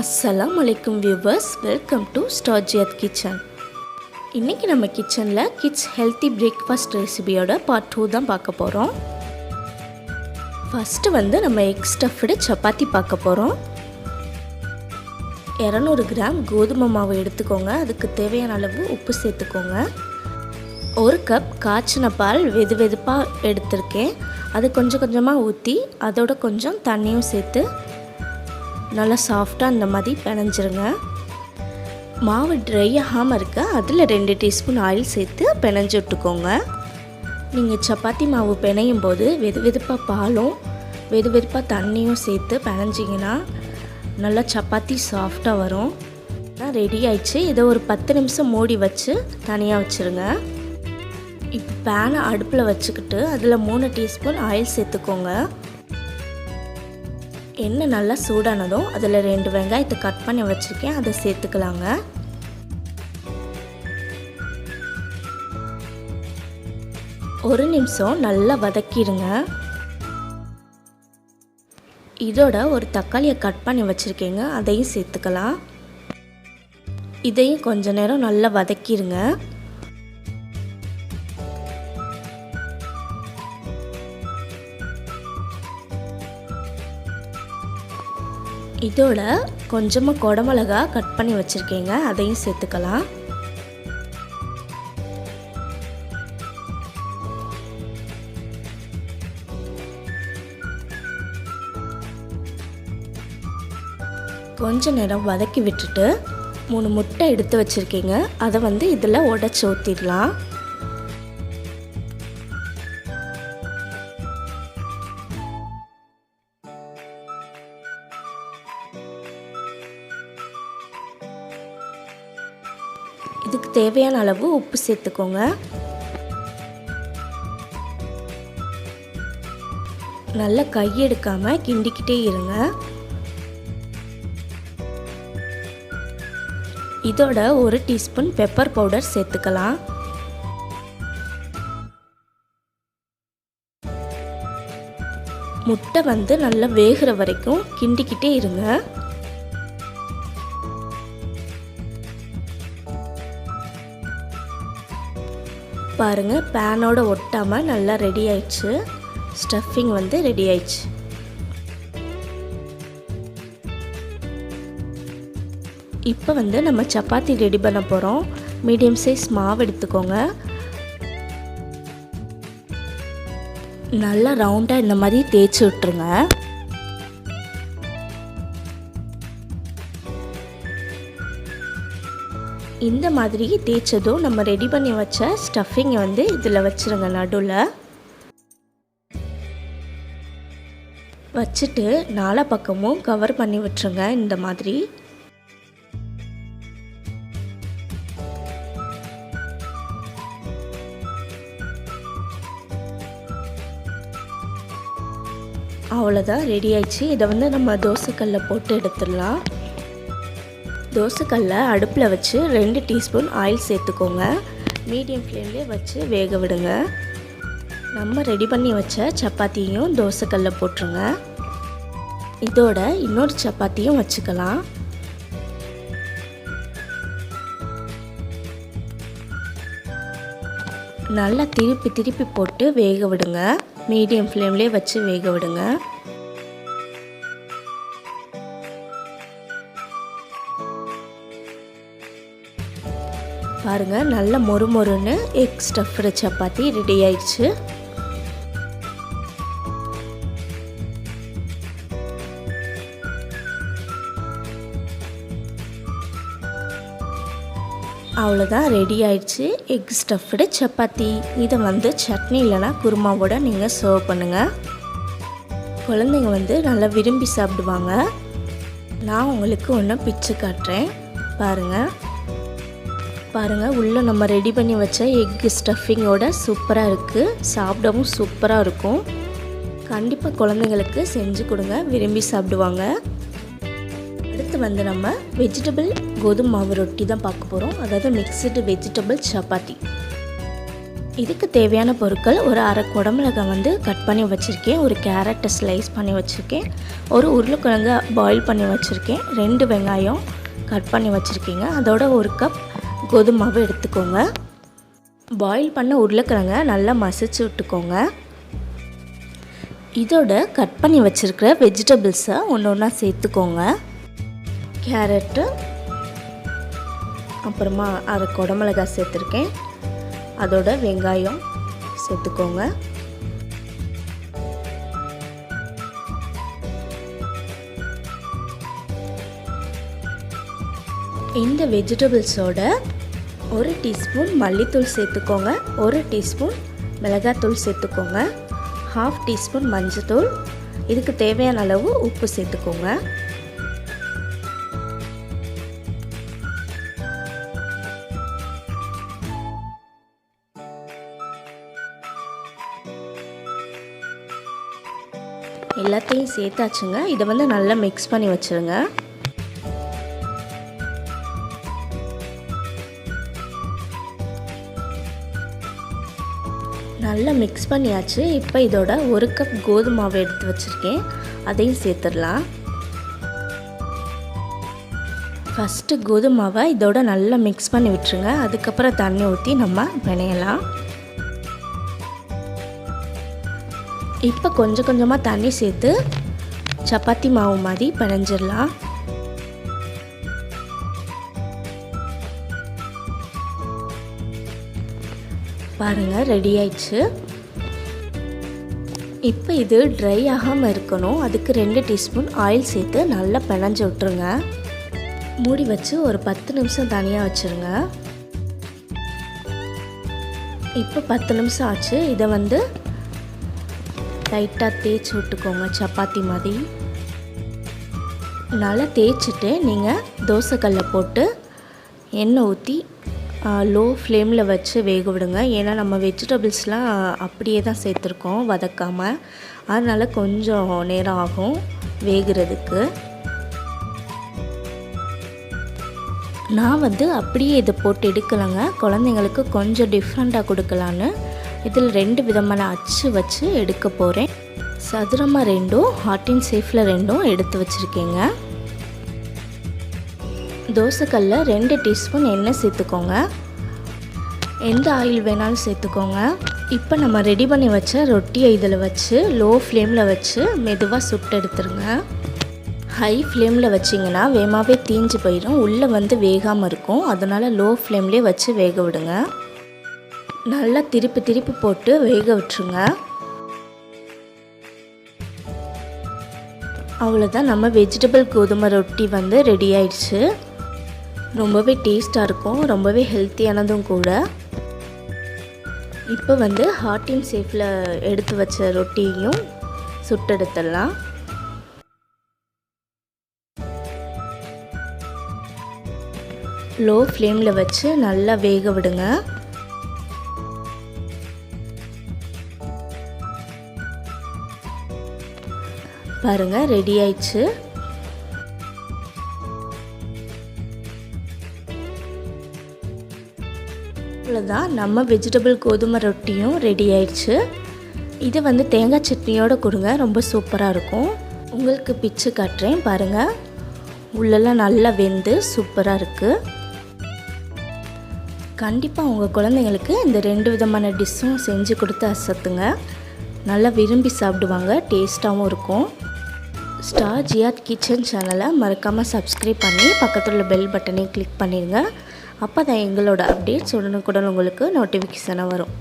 Assalamu alaikum viewers, welcome to JIYATH kitchen. இன்னைக்கு நம்ம கிச்சன்ல kids healthy breakfast ரெசிபியோட part 2 தான் பார்க்க போறோம். ஃபர்ஸ்ட் நம்ம egg stuffed சப்பாத்தி பார்க்க போறோம். 200 கிராம் கோதுமை மாவு எடுத்துக்கோங்க. அதுக்கு தேவையான அளவு உப்பு சேர்த்துக்கோங்க. 1 கப் காய்ச்சின பால் வெதுவெதுப்பா எடுத்துர்க்கேன். அது கொஞ்சம் கொஞ்சமா ஊத்தி அதோட கொஞ்சம் தண்ணியும் சேர்த்து நல்லா சாஃப்ட்டா இந்த மாதிரி பிணைஞ்சிருங்க. மாவு ட்ரை ஆகாம இருக்க அதில் 2 டீஸ்பூன் ஆயில் சேர்த்து பிணைஞ்சு விட்டுக்கோங்க. நீங்கள் சப்பாத்தி மாவு பிணையும் போது வெதுவெதுப்பாக பாலும் வெதுவெதுப்பாக தண்ணியும் சேர்த்து பிணைஞ்சிங்கன்னா நல்லா சப்பாத்தி சாஃப்டாக வரும். ரெடி ஆயிடுச்சு. இதை ஒரு 10 நிமிஷம் மூடி வச்சு தனியாக வச்சுருங்க. இப்போ பேனை அடுப்பில் வச்சுக்கிட்டு அதில் 3 டீஸ்பூன் ஆயில் சேர்த்துக்கோங்க. எண்ணெய் நல்லா சூடானதும் அதில் 2 வெங்காயத்தை கட் பண்ணி வச்சுருக்கேன், அதை சேர்த்துக்கலாங்க. ஒரு நிமிஷம் நல்லா வதக்கிடுங்க. இதோட ஒரு தக்காளியை கட் பண்ணி வச்சுருக்கேங்க, அதையும் சேர்த்துக்கலாம். இதையும் கொஞ்ச நேரம் நல்லா வதக்கிடுங்க. இதோட கொஞ்சமாக குடமிளகா கட் பண்ணி வச்சுருக்கேங்க, அதையும் சேர்த்துக்கலாம். கொஞ்ச நேரம் வதக்கி விட்டுட்டு 3 முட்டை எடுத்து வச்சுருக்கேங்க, அதை இதில் உடைச்சி ஊற்றிடலாம். இதுக்கு தேவையான அளவு உப்பு சேர்த்துக்கோங்க. நல்லா கையெடுக்காம கிண்டிக்கிட்டே இருங்க. இதோட 1 டீஸ்பூன் பெப்பர் பவுடர் சேர்த்துக்கலாம். முட்டை நல்லா வேகிற வரைக்கும் கிண்டிக்கிட்டே இருங்க. பாருங்க, பேனோட ஒட்டாம நல்லா ரெடி ஆயிடுச்சு. ஸ்டஃபிங் ரெடி ஆயிடுச்சு. இப்போ நம்ம சப்பாத்தி ரெடி பண்ண போகிறோம். மீடியம் சைஸ் மாவு எடுத்துக்கோங்க. நல்லா ரவுண்டாக இந்த மாதிரி தேய்ச்சி விட்டுருங்க. இந்த மாதிரி தேய்ச்சதும் நம்ம ரெடி பண்ணி வச்ச ஸ்டஃபிங்கை இதில் வச்சுருங்க. நடுவில் வச்சுட்டு 4 பக்கமும் கவர் பண்ணி விட்டுருங்க. இந்த மாதிரி அவ்வளோதான், ரெடி ஆயிடுச்சு. இதை நம்ம தோசைக்கல்லில் போட்டு எடுத்துடலாம். தோசைக்கல்லை அடுப்பில் வச்சு 2 டீஸ்பூன் ஆயில் சேர்த்துக்கோங்க. மீடியம் ஃப்ளேம்லேயே வச்சு வேக விடுங்க. நம்ம ரெடி பண்ணி வச்ச சப்பாத்தியும் தோசைக்கல்லில் போட்டுருங்க. இதோட இன்னொரு சப்பாத்தியும் வச்சுக்கலாம். நல்லா திருப்பி திருப்பி போட்டு வேக விடுங்க. மீடியம் ஃப்ளேம்லேயே வச்சு வேக விடுங்க. பாருங்க, நல்ல மொறுமொறுன்னு எக் ஸ்டஃப்டு சப்பாத்தி ரெடி ஆயிடுச்சு. அவ்வளோதான், ரெடி ஆயிடுச்சு எக் ஸ்டஃப்டு சப்பாத்தி. இதை சட்னி இல்லைனா குருமாவோட நீங்கள் சர்வ் பண்ணுங்கள். குழந்தைங்க நல்லா விரும்பி சாப்பிடுவாங்க. நான் உங்களுக்கு ஒன்று பிச்சு காட்டுறேன். பாருங்கள், உள்ளே நம்ம ரெடி பண்ணி வச்ச எக் ஸ்டஃபிங்கோட சூப்பராக இருக்குது. சாப்பிடவும் சூப்பராக இருக்கும். கண்டிப்பாக குழந்தைங்களுக்கு செஞ்சு கொடுங்க, விரும்பி சாப்பிடுவாங்க. அடுத்து நம்ம வெஜிடபிள் கோதுமை மாவு ரொட்டி தான் பார்க்க போகிறோம். அதாவது மிக்ஸ்டு வெஜிடபிள் சப்பாத்தி. இதுக்கு தேவையான பொருட்கள் ஒரு அரை குடமிளகாய் வந்து கட் பண்ணி வச்சுருக்கேன், ஒரு கேரட்டை ஸ்லைஸ் பண்ணி வச்சுருக்கேன், ஒரு உருளைக்கிழங்கு பாயில் பண்ணி வச்சுருக்கேன், 2 வெங்காயம் கட் பண்ணி வச்சுருக்கீங்க. அதோட 1 கப் கோதுமை மாவு எடுத்துக்கோங்க. பாயில் பண்ண உருளைக்கிழங்கை நல்லா மசிச்சு விட்டுக்கோங்க. இதோட கட் பண்ணி வச்சுருக்கிற வெஜிடபிள்ஸை ஒன்று ஒன்றா சேர்த்துக்கோங்க. கேரட்டு, அப்புறமா அரை குடமிளகாய் சேர்த்துருக்கேன், அதோட வெங்காயம் சேர்த்துக்கோங்க. இந்த வெஜிடபிள்ஸோட 1 டீஸ்பூன் மல்லித்தூள் சேர்த்துக்கோங்க, 1 டீஸ்பூன் மிளகாத்தூள் சேர்த்துக்கோங்க, 1/2 டீஸ்பூன் மஞ்சத்தூள், இதுக்கு தேவையான அளவு உப்பு சேர்த்துக்கோங்க. எல்லாத்தையும் சேர்த்தாச்சுங்க. இதை வந்து நல்லா மிக்ஸ் பண்ணி வச்சுருங்க. நல்லா மிக்ஸ் பண்ணியாச்சு. இப்போ இதோட 1 கப் கோதுமை மாவு எடுத்து வச்சுருக்கேன், அதையும் சேர்த்துடலாம். ஃபஸ்ட்டு கோதுமை மாவை இதோட நல்லா மிக்ஸ் பண்ணி விட்டுருங்க. அதுக்கப்புறம் தண்ணி ஊற்றி நம்ம பிணையலாம். இப்போ கொஞ்சம் கொஞ்சமாக தண்ணி சேர்த்து சப்பாத்தி மாவு மாதிரி பிணைஞ்சிடலாம். பாருங்கள், ரெடி ஆயிடுச்சு. இப்போ இது ட்ரை ஆகாமல் இருக்கணும். அதுக்கு 2 டீஸ்பூன் ஆயில் சேர்த்து நல்லா பிணைஞ்சு விட்டுருங்க. மூடி வச்சு ஒரு 10 நிமிஷம் தனியாக வச்சுருங்க. இப்போ 10 நிமிஷம் ஆச்சு. இதை வந்து லைட்டாக தேய்ச்சி விட்டுக்கோங்க, சப்பாத்தி மாதிரி. நல்லா தேய்ச்சிட்டு நீங்கள் தோசைக்கல்லை போட்டு எண்ணெய் ஊற்றி லோ ஃப்ளேமில் வச்சு வேக விடுங்க. ஏன்னா நம்ம வெஜிடபிள்ஸ்லாம் அப்படியே தான் சேர்த்துருக்கோம் வதக்காமல், அதனால் கொஞ்சம் நேரம் ஆகும் வேகிறதுக்கு. நான் வந்து அப்படியே இதை போட்டு எடுக்கலைங்க, குழந்தைங்களுக்கு கொஞ்சம் டிஃப்ரெண்ட்டாக கொடுக்கலான்னு இதில் 2 விதமான அச்சு வச்சு எடுக்க போகிறேன். சதுரமாக 2, ஹாட் அண்ட் சேஃபில் 2 எடுத்து வச்சுருக்கேங்க. தோசைக்கல்ல 2 டீஸ்பூன் எண்ணெய் சேர்த்துக்கோங்க. எந்த ஆயில் வேணாலும் சேர்த்துக்கோங்க. இப்போ நம்ம ரெடி பண்ணி வச்ச ரொட்டியை இதில் வச்சு லோ ஃப்ளேமில் வச்சு மெதுவாக சுட்டு எடுத்துருங்க. ஹை ஃப்ளேமில் வச்சிங்கன்னா வேகமாகவே தீஞ்சு போயிடும், உள்ளே வந்து வேகாமல் இருக்கும். அதனால் லோ ஃப்ளேம்லேயே வச்சு வேக விடுங்க. நல்லா திருப்பி போட்டு வேக விட்டுருங்க. அவ்வளோதான், நம்ம வெஜிடபிள் கோதுமை ரொட்டி வந்து ரெடி ஆயிடுச்சு. ரொம்பவே டேஸ்ட்டாக இருக்கும், ரொம்பவே ஹெல்த்தியானதும் கூட. இப்போ வந்து ஹாட் அண்ட் சேஃபில் எடுத்து வச்ச ரொட்டியையும் சுட்டெடுத்துடலாம். லோ ஃப்ளேமில் வச்சு நல்லா வேக விடுங்க. பாருங்கள், ரெடி ஆயிடுச்சு. அவ்வளோதான், நம்ம வெஜிடபிள் கோதுமை ரொட்டியும் ரெடி ஆயிடுச்சு. இது வந்து தேங்காய் சட்னியோடு கொடுங்க, ரொம்ப சூப்பராக இருக்கும். உங்களுக்கு பிச்சு காட்டுறேன் பாருங்கள், உள்ளெல்லாம் நல்லா வெந்து சூப்பராக இருக்குது. கண்டிப்பாக உங்கள் குழந்தைங்களுக்கு இந்த 2 விதமான டிஷ்ஷும் செஞ்சு கொடுத்து அசத்துங்க, நல்லா விரும்பி சாப்பிடுவாங்க, டேஸ்ட்டாகவும் இருக்கும். ஸ்டார் ஜியாத் கிச்சன் சேனலை மறக்காமல் சப்ஸ்கிரைப் பண்ணி பக்கத்தில் உள்ள பெல் பட்டனை கிளிக் பண்ணிடுங்க. அப்போ தான் எங்களோட அப்டேட்ஸ் உடனுக்குடன் உங்களுக்கு நோட்டிஃபிகேஷனாக வரும்.